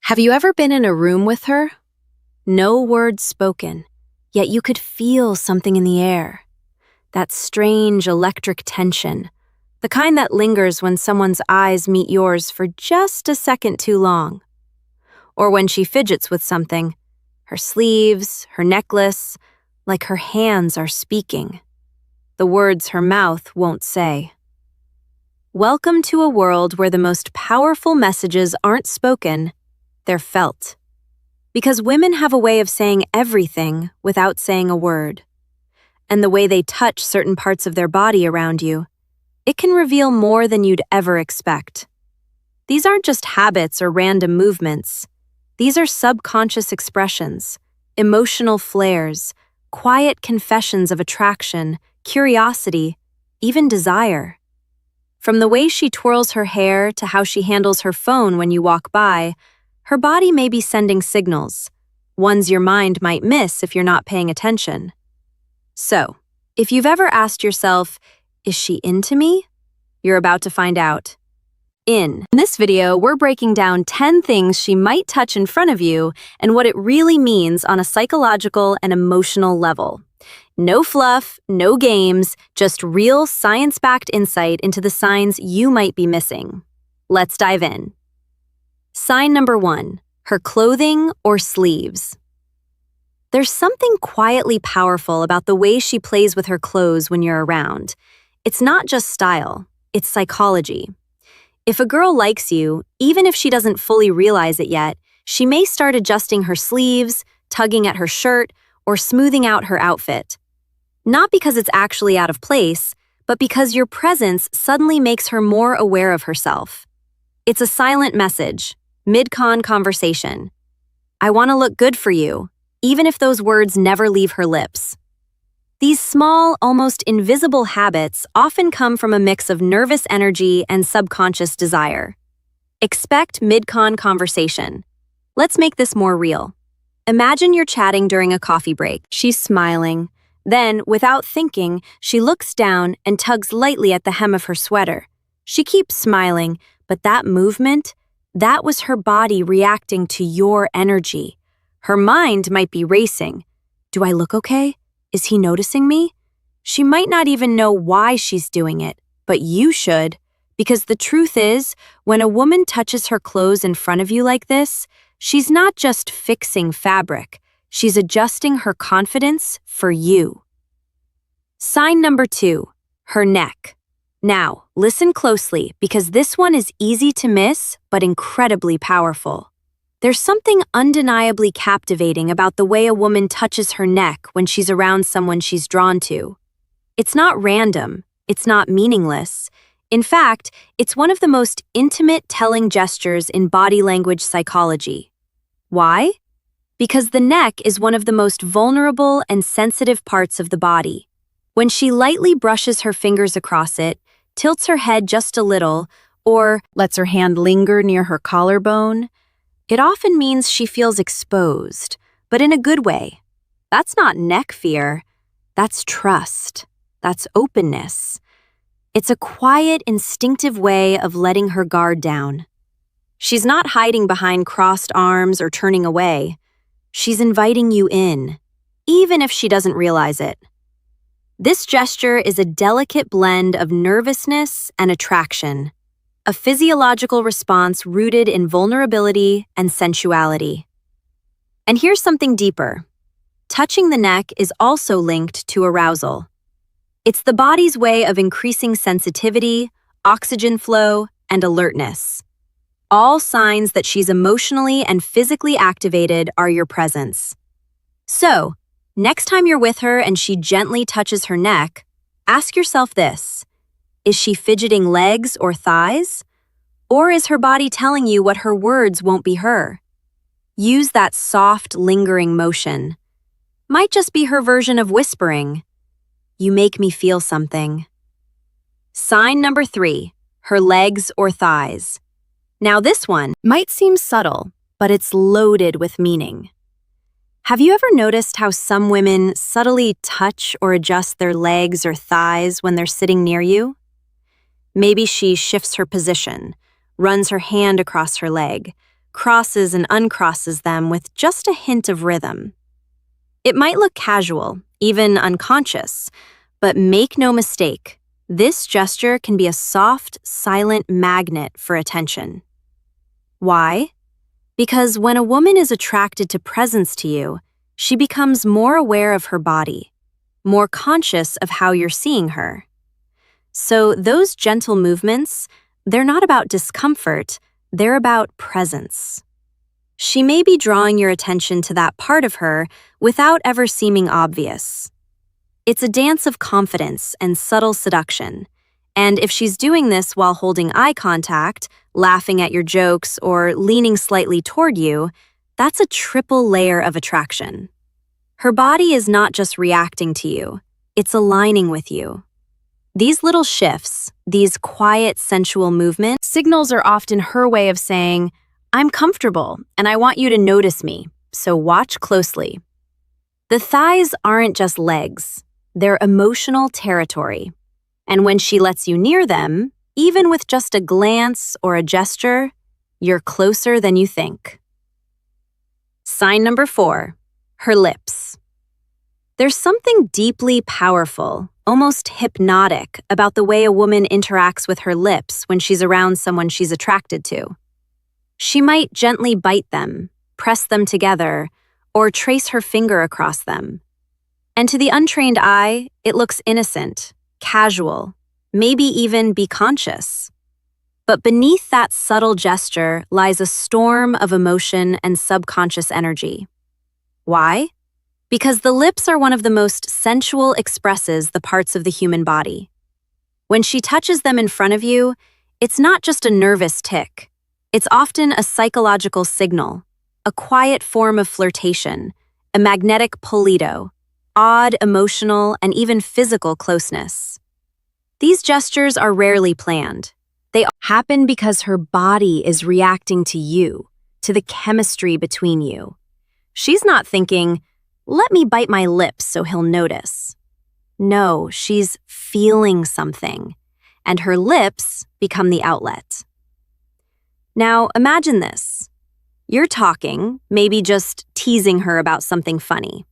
Have you ever been in a room with her? No words spoken, yet you could feel something in the air. That strange electric tension, the kind that lingers when someone's eyes meet yours for just a second too long. Or when she fidgets with something, her sleeves, her necklace, like her hands are speaking. The words her mouth won't say. Welcome to a world where the most powerful messages aren't spoken, they're felt. Because women have a way of saying everything without saying a word. And the way they touch certain parts of their body around you, it can reveal more than you'd ever expect. These aren't just habits or random movements. These are subconscious expressions, emotional flares, quiet confessions of attraction, curiosity, even desire. From the way she twirls her hair to how she handles her phone when you walk by, her body may be sending signals, ones your mind might miss if you're not paying attention. So, if you've ever asked yourself, is she into me? You're about to find out. In this video, we're breaking down 10 things she might touch in front of you and what it really means on a psychological and emotional level. No fluff, no games, just real science-backed insight into the signs you might be missing. Let's dive in. Sign number 1, her clothing or sleeves. There's something quietly powerful about the way she plays with her clothes when you're around. It's not just style, it's psychology. If a girl likes you, even if she doesn't fully realize it yet, she may start adjusting her sleeves, tugging at her shirt, or smoothing out her outfit. Not because it's actually out of place, but because your presence suddenly makes her more aware of herself. It's a silent message, mid-con conversation. I want to look good for you, even if those words never leave her lips. These small, almost invisible habits often come from a mix of nervous energy and subconscious desire. Expect mid-con conversation. Let's make this more real. Imagine you're chatting during a coffee break. She's smiling. Then, without thinking, she looks down and tugs lightly at the hem of her sweater. She keeps smiling, but that movement, that was her body reacting to your energy. Her mind might be racing. Do I look okay? Is he noticing me? She might not even know why she's doing it, but you should. Because the truth is, when a woman touches her clothes in front of you like this, she's not just fixing fabric. She's adjusting her confidence for you. Sign number 2, her neck. Now, listen closely because this one is easy to miss but incredibly powerful. There's something undeniably captivating about the way a woman touches her neck when she's around someone she's drawn to. It's not random, it's not meaningless. In fact, it's one of the most intimate telling gestures in body language psychology. Why? Because the neck is one of the most vulnerable and sensitive parts of the body. When she lightly brushes her fingers across it, tilts her head just a little, or lets her hand linger near her collarbone, it often means she feels exposed, but in a good way. That's not neck fear. That's trust. That's openness. It's a quiet, instinctive way of letting her guard down. She's not hiding behind crossed arms or turning away. She's inviting you in, even if she doesn't realize it. This gesture is a delicate blend of nervousness and attraction, a physiological response rooted in vulnerability and sensuality. And here's something deeper. Touching the neck is also linked to arousal. It's the body's way of increasing sensitivity, oxygen flow, and alertness. All signs that she's emotionally and physically activated are your presence. So, next time you're with her and she gently touches her neck, ask yourself this. Is she fidgeting legs or thighs? Or is her body telling you what her words won't be her? Use that soft, lingering motion. Might just be her version of whispering. You make me feel something. Sign number 3, her legs or thighs. Now this one might seem subtle, but it's loaded with meaning. Have you ever noticed how some women subtly touch or adjust their legs or thighs when they're sitting near you? Maybe she shifts her position, runs her hand across her leg, crosses and uncrosses them with just a hint of rhythm. It might look casual, even unconscious, but make no mistake, this gesture can be a soft, silent magnet for attention. Why? Because when a woman is attracted to presence to you, she becomes more aware of her body, more conscious of how you're seeing her. So those gentle movements, they're not about discomfort, they're about presence. She may be drawing your attention to that part of her without ever seeming obvious. It's a dance of confidence and subtle seduction, and if she's doing this while holding eye contact, laughing at your jokes, or leaning slightly toward you, that's a triple layer of attraction. Her body is not just reacting to you, it's aligning with you. These little shifts, these quiet, sensual movements, signals are often her way of saying, I'm comfortable and I want you to notice me, so watch closely. The thighs aren't just legs, they're emotional territory. And when she lets you near them, even with just a glance or a gesture, you're closer than you think. Sign number 4, her lips. There's something deeply powerful, almost hypnotic, about the way a woman interacts with her lips when she's around someone she's attracted to. She might gently bite them, press them together, or trace her finger across them. And to the untrained eye, it looks innocent, casual, maybe even be conscious. But beneath that subtle gesture lies a storm of emotion and subconscious energy. Why? Because the lips are one of the most sensual expresses the parts of the human body. When she touches them in front of you, it's not just a nervous tick. It's often a psychological signal, a quiet form of flirtation, a magnetic pullito, odd emotional and even physical closeness. These gestures are rarely planned. They happen because her body is reacting to you, to the chemistry between you. She's not thinking, let me bite my lips so he'll notice. No, she's feeling something, and her lips become the outlet. Now, imagine this. You're talking, maybe just teasing her about something funny.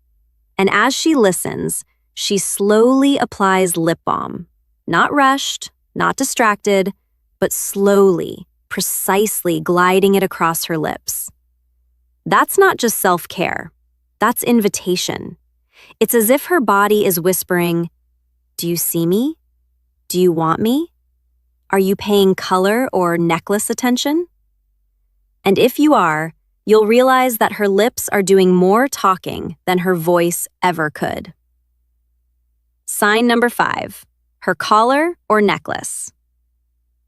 And as she listens, she slowly applies lip balm. Not rushed, not distracted, but slowly, precisely gliding it across her lips. That's not just self-care. That's invitation. It's as if her body is whispering, do you see me? Do you want me? Are you paying color or necklace attention? And if you are, you'll realize that her lips are doing more talking than her voice ever could. Sign number 5, her collar or necklace.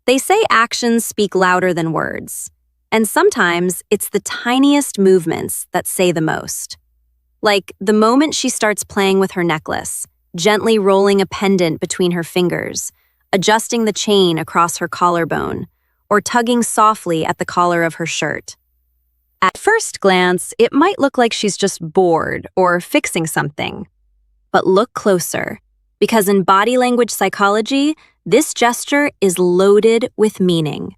They say actions speak louder than words, and sometimes it's the tiniest movements that say the most. Like the moment she starts playing with her necklace, gently rolling a pendant between her fingers, adjusting the chain across her collarbone, or tugging softly at the collar of her shirt. At first glance, it might look like she's just bored or fixing something. But look closer, because in body language psychology, this gesture is loaded with meaning.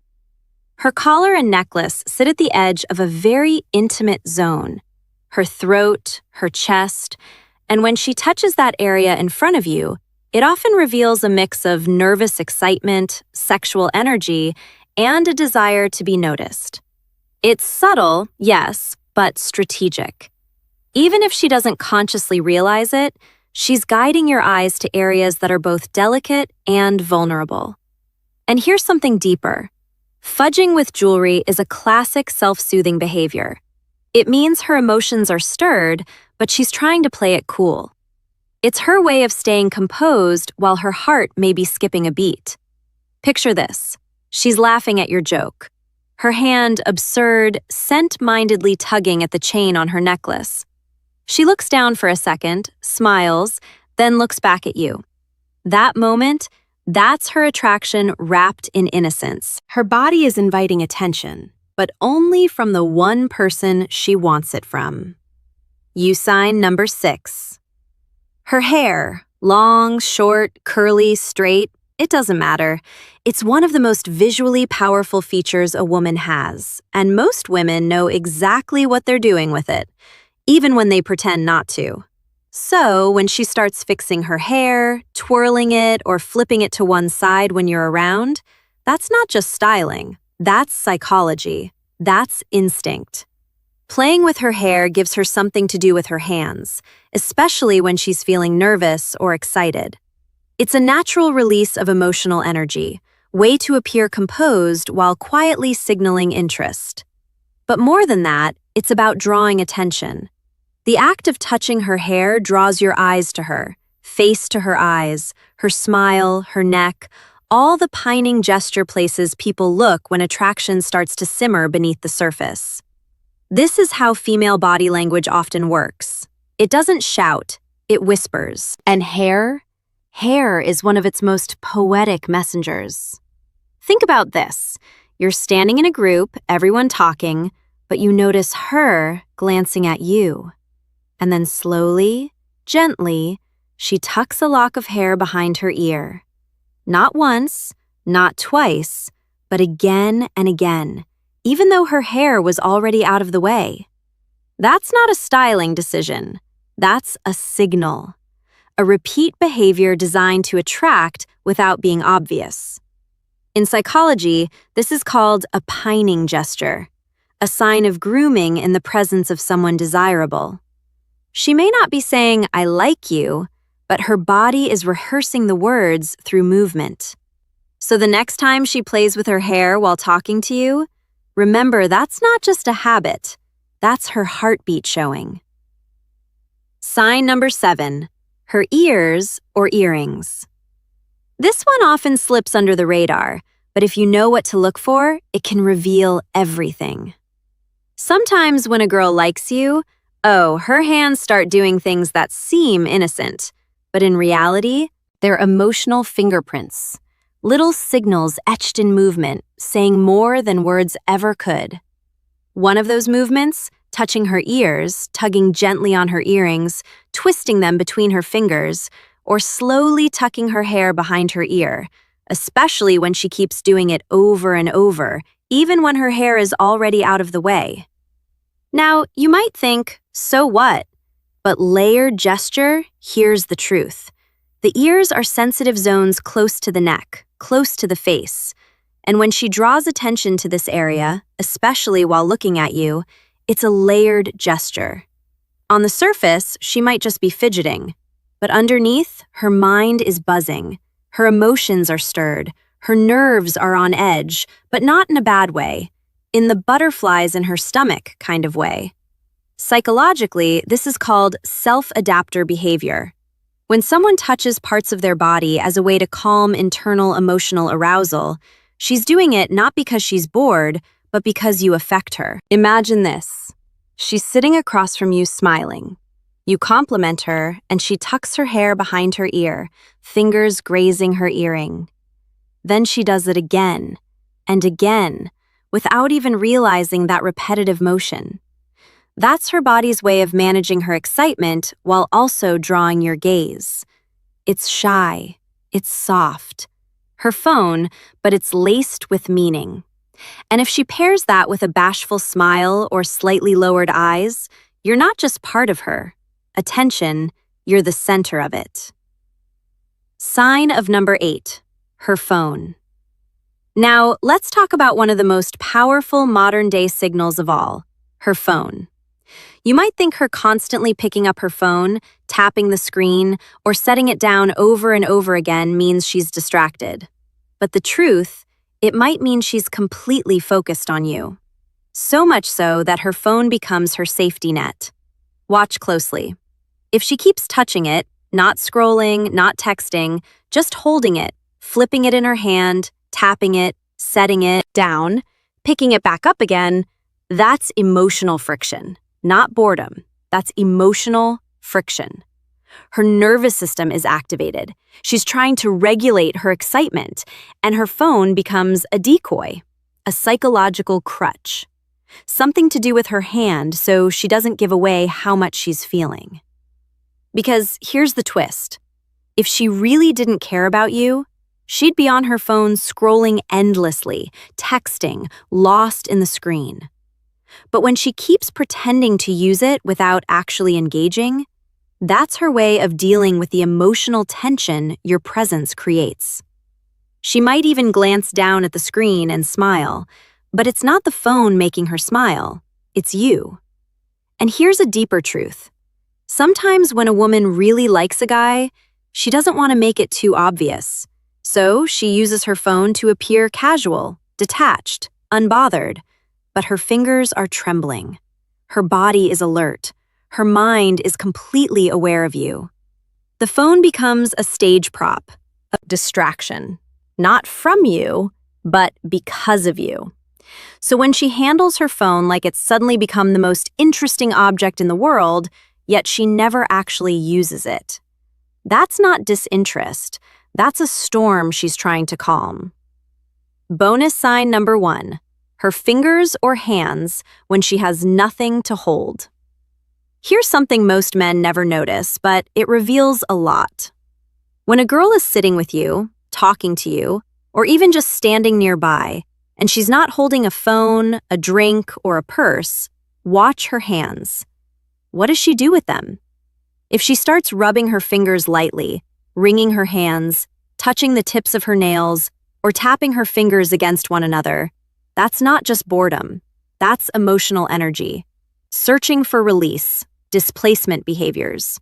Her collar and necklace sit at the edge of a very intimate zone, her throat, her chest, and when she touches that area in front of you, it often reveals a mix of nervous excitement, sexual energy, and a desire to be noticed. It's subtle, yes, but strategic. Even if she doesn't consciously realize it, she's guiding your eyes to areas that are both delicate and vulnerable. And here's something deeper. Fudging with jewelry is a classic self-soothing behavior. It means her emotions are stirred, but she's trying to play it cool. It's her way of staying composed while her heart may be skipping a beat. Picture this. She's laughing at your joke. Her hand absurd, scent-mindedly tugging at the chain on her necklace. She looks down for a second, smiles, then looks back at you. That moment, that's her attraction wrapped in innocence. Her body is inviting attention, but only from the one person she wants it from. You sign number 6. Her hair, long, short, curly, straight, It doesn't matter. It's one of the most visually powerful features a woman has, and most women know exactly what they're doing with it, even when they pretend not to. So, when she starts fixing her hair, twirling it, or flipping it to one side when you're around, that's not just styling. That's psychology. That's instinct. Playing with her hair gives her something to do with her hands, especially when she's feeling nervous or excited. It's a natural release of emotional energy, way to appear composed while quietly signaling interest. But more than that, it's about drawing attention. The act of touching her hair draws your eyes to her, face to her eyes, her smile, her neck, all the pining gesture places people look when attraction starts to simmer beneath the surface. This is how female body language often works. It doesn't shout, it whispers. And hair is one of its most poetic messengers. Think about this. You're standing in a group, everyone talking, but you notice her glancing at you. And then slowly, gently, she tucks a lock of hair behind her ear. Not once, not twice, but again and again, even though her hair was already out of the way. That's not a styling decision. That's a signal. A repeat behavior designed to attract without being obvious. In psychology, this is called a pining gesture, a sign of grooming in the presence of someone desirable. She may not be saying, "I like you," but her body is rehearsing the words through movement. So the next time she plays with her hair while talking to you, remember that's not just a habit, that's her heartbeat showing. Sign number 7, her ears or earrings. This one often slips under the radar, but if you know what to look for, it can reveal everything. Sometimes when a girl likes you, her hands start doing things that seem innocent, but in reality, they're emotional fingerprints, little signals etched in movement, saying more than words ever could. One of those movements, touching her ears, tugging gently on her earrings, twisting them between her fingers, or slowly tucking her hair behind her ear, especially when she keeps doing it over and over, even when her hair is already out of the way. Now, you might think, so what? But layered gesture, here's the truth. The ears are sensitive zones close to the neck, close to the face. And when she draws attention to this area, especially while looking at you, it's a layered gesture. On the surface, she might just be fidgeting. But underneath, her mind is buzzing. Her emotions are stirred. Her nerves are on edge, but not in a bad way. In the butterflies in her stomach kind of way. Psychologically, this is called self-adapter behavior. When someone touches parts of their body as a way to calm internal emotional arousal, she's doing it not because she's bored, but because you affect her. Imagine this. She's sitting across from you smiling. You compliment her, and she tucks her hair behind her ear, fingers grazing her earring. Then she does it again and again, without even realizing that repetitive motion. That's her body's way of managing her excitement while also drawing your gaze. It's shy, it's soft. Her phone, but it's laced with meaning. And if she pairs that with a bashful smile or slightly lowered eyes, you're not just part of her. Attention, you're the center of it. Sign of number 8, her phone. Now, let's talk about one of the most powerful modern-day signals of all, her phone. You might think her constantly picking up her phone, tapping the screen, or setting it down over and over again means she's distracted. But the truth, it might mean she's completely focused on you. So much so that her phone becomes her safety net. Watch closely. If she keeps touching it, not scrolling, not texting, just holding it, flipping it in her hand, tapping it, setting it down, picking it back up again, that's emotional friction, not boredom. That's emotional friction. Her nervous system is activated. She's trying to regulate her excitement, and her phone becomes a decoy, a psychological crutch. Something to do with her hand so she doesn't give away how much she's feeling. Because here's the twist. If she really didn't care about you, She'd be on her phone scrolling endlessly, texting, lost in the screen. But when she keeps pretending to use it without actually engaging, that's her way of dealing with the emotional tension your presence creates. She might even glance down at the screen and smile, but it's not the phone making her smile, it's you. And here's a deeper truth. Sometimes when a woman really likes a guy, she doesn't want to make it too obvious. So she uses her phone to appear casual, detached, unbothered, but her fingers are trembling. Her body is alert. Her mind is completely aware of you. The phone becomes a stage prop, a distraction, not from you, but because of you. So when she handles her phone like it's suddenly become the most interesting object in the world, yet she never actually uses it. That's not disinterest. That's a storm she's trying to calm. Bonus sign number 1, her fingers or hands when she has nothing to hold. Here's something most men never notice, but it reveals a lot. When a girl is sitting with you, talking to you, or even just standing nearby, and she's not holding a phone, a drink, or a purse, watch her hands. What does she do with them? If she starts rubbing her fingers lightly, wringing her hands, touching the tips of her nails, or tapping her fingers against one another, that's not just boredom. That's emotional energy, searching for release, displacement behaviors.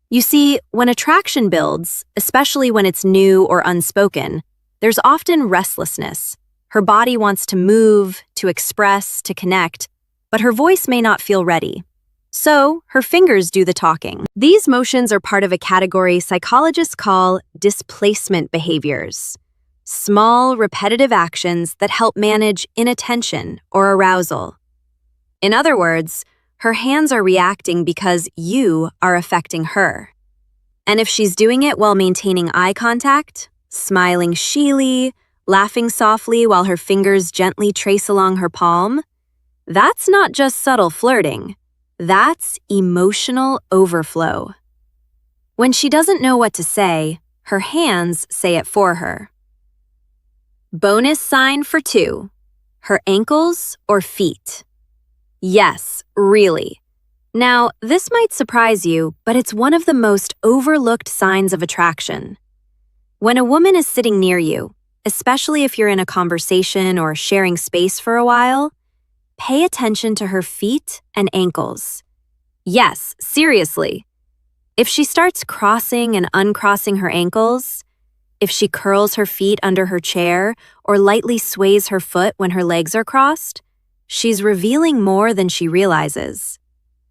You see, when attraction builds, especially when it's new or unspoken, there's often restlessness. Her body wants to move, to express, to connect, but her voice may not feel ready. So, her fingers do the talking. These motions are part of a category psychologists call displacement behaviors. Small, repetitive actions that help manage inattention or arousal. In other words, her hands are reacting because you are affecting her. And if she's doing it while maintaining eye contact, smiling shyly, laughing softly while her fingers gently trace along her palm, that's not just subtle flirting. That's emotional overflow. When she doesn't know what to say, her hands say it for her. Bonus sign for 2, her ankles or feet. Yes, really. Now, this might surprise you, but it's one of the most overlooked signs of attraction. When a woman is sitting near you, especially if you're in a conversation or sharing space for a while, pay attention to her feet and ankles. Yes, seriously. If she starts crossing and uncrossing her ankles, if she curls her feet under her chair or lightly sways her foot when her legs are crossed, she's revealing more than she realizes.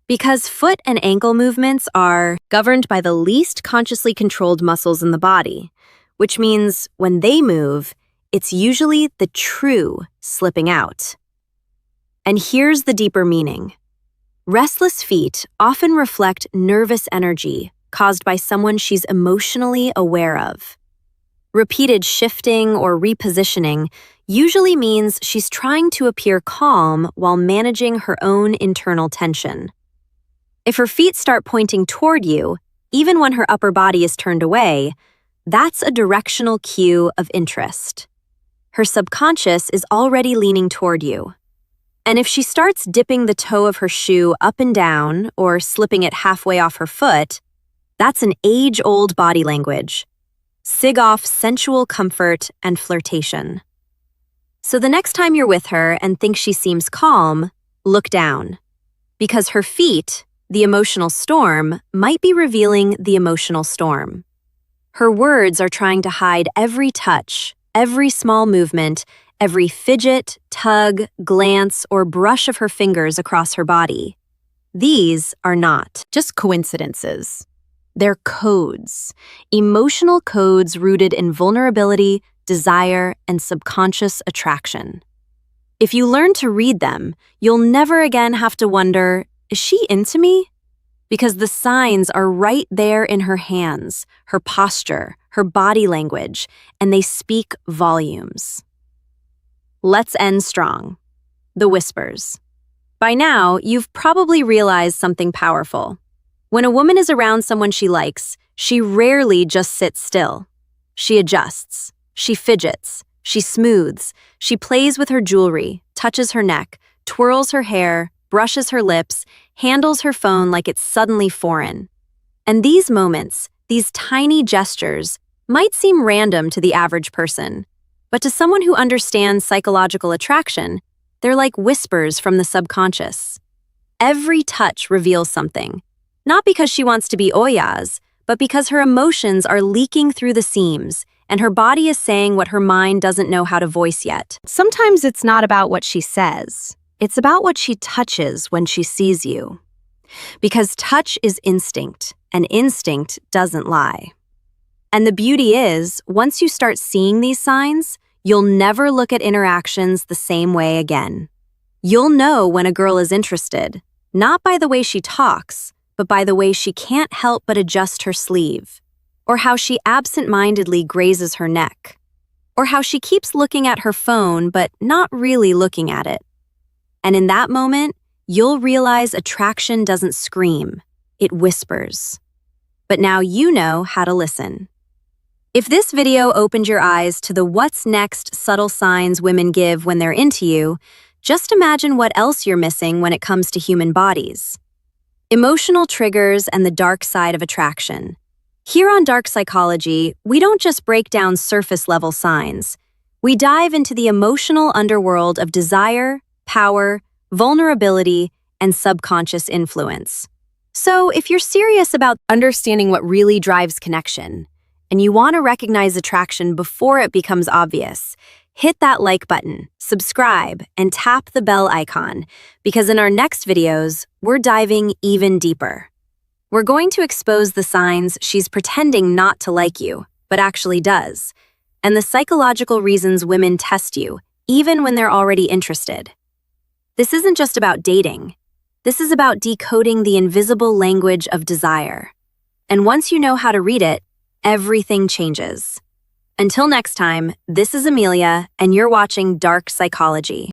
Because foot and ankle movements are governed by the least consciously controlled muscles in the body, which means when they move, it's usually the true slipping out. And here's the deeper meaning. Restless feet often reflect nervous energy caused by someone she's emotionally aware of. Repeated shifting or repositioning usually means she's trying to appear calm while managing her own internal tension. If her feet start pointing toward you, even when her upper body is turned away, that's a directional cue of interest. Her subconscious is already leaning toward you. And if she starts dipping the toe of her shoe up and down or slipping it halfway off her foot, that's an age-old body language. Sig off sensual comfort and flirtation. So the next time you're with her and think she seems calm, look down. Because her feet, the emotional storm, might be revealing the emotional storm. Her words are trying to hide every touch, every small movement, every fidget, tug, glance, or brush of her fingers across her body. These are not just coincidences. They're codes, emotional codes rooted in vulnerability, desire, and subconscious attraction. If you learn to read them, you'll never again have to wonder, is she into me? Because the signs are right there in her hands, her posture, her body language, and they speak volumes. Let's end strong. The whispers. By now, you've probably realized something powerful. When a woman is around someone she likes, she rarely just sits still. She adjusts. She fidgets. She smooths. She plays with her jewelry, touches her neck, twirls her hair, brushes her lips, handles her phone like it's suddenly foreign. And these moments, these tiny gestures, might seem random to the average person, but to someone who understands psychological attraction, they're like whispers from the subconscious. Every touch reveals something, not because she wants to be oyas, but because her emotions are leaking through the seams, and her body is saying what her mind doesn't know how to voice yet. Sometimes it's not about what she says. It's about what she touches when she sees you. Because touch is instinct, and instinct doesn't lie. And the beauty is, once you start seeing these signs, you'll never look at interactions the same way again. You'll know when a girl is interested, not by the way she talks, but by the way she can't help but adjust her sleeve, or how she absent-mindedly grazes her neck, or how she keeps looking at her phone but not really looking at it. And in that moment, you'll realize attraction doesn't scream, it whispers. But now you know how to listen. If this video opened your eyes to the what's next subtle signs women give when they're into you, just imagine what else you're missing when it comes to human bodies. Emotional triggers and the dark side of attraction. Here on Dark Psychology, we don't just break down surface-level signs. We dive into the emotional underworld of desire, power, vulnerability, and subconscious influence. So, if you're serious about understanding what really drives connection, and you want to recognize attraction before it becomes obvious, hit that like button, subscribe, and tap the bell icon, because in our next videos, we're diving even deeper. We're going to expose the signs she's pretending not to like you, but actually does, and the psychological reasons women test you, even when they're already interested. This isn't just about dating. This is about decoding the invisible language of desire. And once you know how to read it, everything changes. Until next time, this is Amelia, and you're watching Dark Psychology.